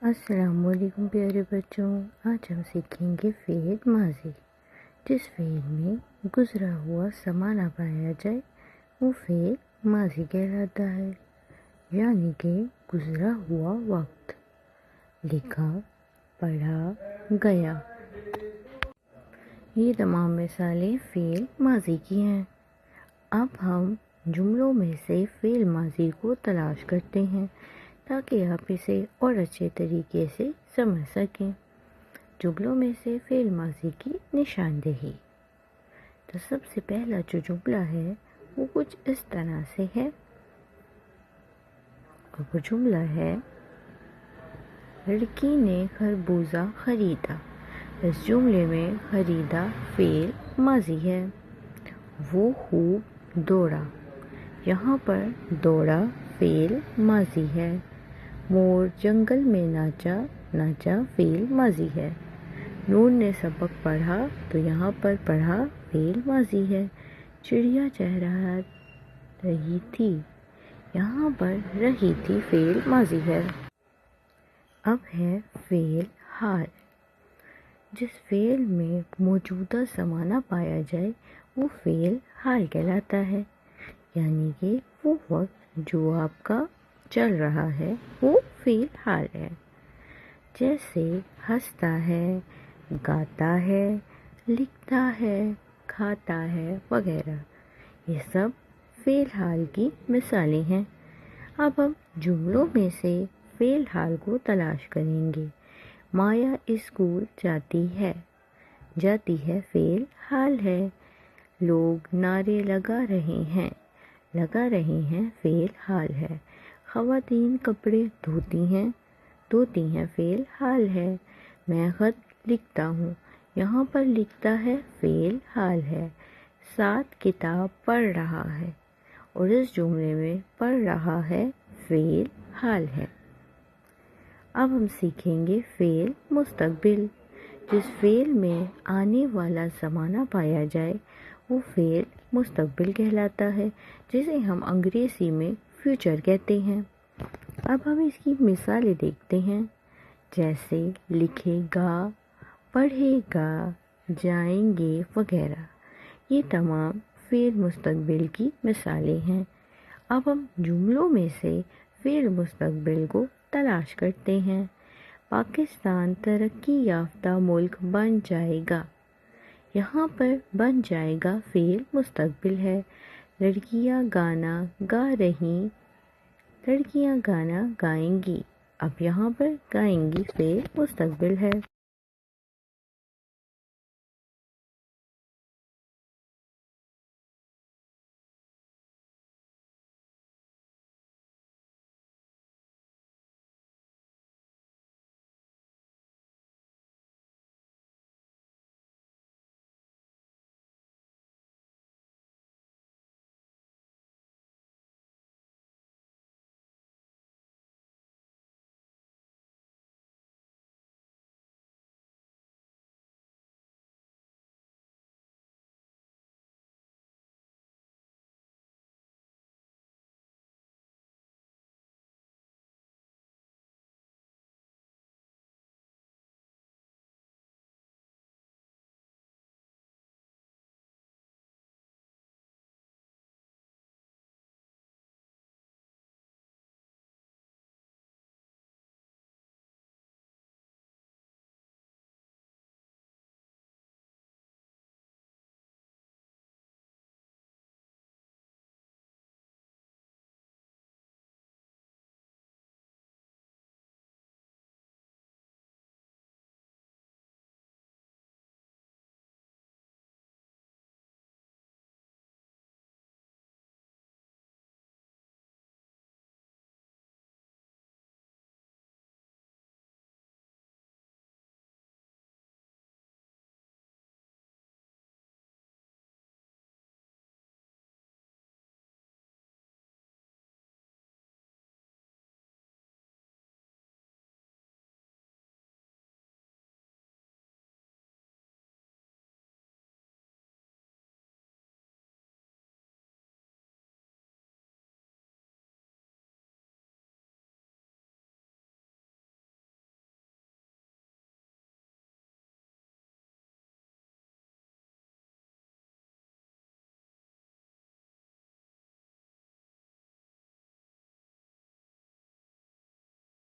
السلام علیکم پیارے بچوں، آج ہم سیکھیں گے فعل ماضی۔ جس فعل میں گزرا ہوا سما نہ پایا جائے وہ فعل ماضی کہلاتا ہے، یعنی کہ گزرا ہوا وقت۔ لکھا، پڑھا، گیا، یہ تمام مثالیں فعل ماضی کی ہیں۔ اب ہم جملوں میں سے فعل ماضی کو تلاش کرتے ہیں تاکہ آپ اسے اور اچھے طریقے سے سمجھ سکیں۔ جملوں میں سے فعل ماضی کی نشاندہی۔ تو سب سے پہلا جو جملہ ہے وہ کچھ اس طرح سے ہے، اور وہ جملہ ہے لڑکی نے خربوزہ خریدا۔ اس جملے میں خریدا فعل ماضی ہے۔ وہ خوب دوڑا، یہاں پر دوڑا فعل ماضی ہے۔ مور جنگل میں ناچا، ناچا فعل ماضی ہے۔ نور نے سبق پڑھا تو یہاں پر پڑھا فعل ماضی ہے۔ چڑیا چہہ رہی تھی، یہاں پر رہی تھی فعل ماضی ہے۔ اب ہے فعل حال۔ جس فعل میں موجودہ زمانہ نہ پایا جائے وہ فعل حال کہلاتا ہے، یعنی کہ وہ وقت جو آپ کا چل رہا ہے وہ فعل حال ہے۔ جیسے ہنستا ہے، گاتا ہے، لکھتا ہے، کھاتا ہے وغیرہ، یہ سب فعل حال کی مثالیں ہیں۔ اب ہم جملوں میں سے فعل حال کو تلاش کریں گے۔ مایا اسکول جاتی ہے، جاتی ہے فعل حال ہے۔ لوگ نعرے لگا رہے ہیں، لگا رہے ہیں فعل حال ہے۔ خواتین کپڑے دھوتی ہیں، دھوتی ہیں فعل حال ہے۔ میں خط لکھتا ہوں، یہاں پر لکھتا ہے فعل حال ہے۔ ساتھ کتاب پڑھ رہا ہے، اور اس جملے میں پڑھ رہا ہے فعل حال ہے۔ اب ہم سیکھیں گے فعل مستقبل۔ جس فعل میں آنے والا زمانہ پایا جائے وہ فعل مستقبل کہلاتا ہے، جسے ہم انگریزی میں فیوچر کہتے ہیں۔ اب ہم اس کی مثالیں دیکھتے ہیں، جیسے لکھے گا، پڑھے گا، جائیں گے وغیرہ، یہ تمام فعل مستقبل کی مثالیں ہیں۔ اب ہم جملوں میں سے فعل مستقبل کو تلاش کرتے ہیں۔ پاکستان ترقی یافتہ ملک بن جائے گا، یہاں پر بن جائے گا فعل مستقبل ہے۔ لڑکیاں گانا گا رہی، لڑکیاں گانا گائیں گی، اب یہاں پر گائیں گی فعل مستقبل ہے۔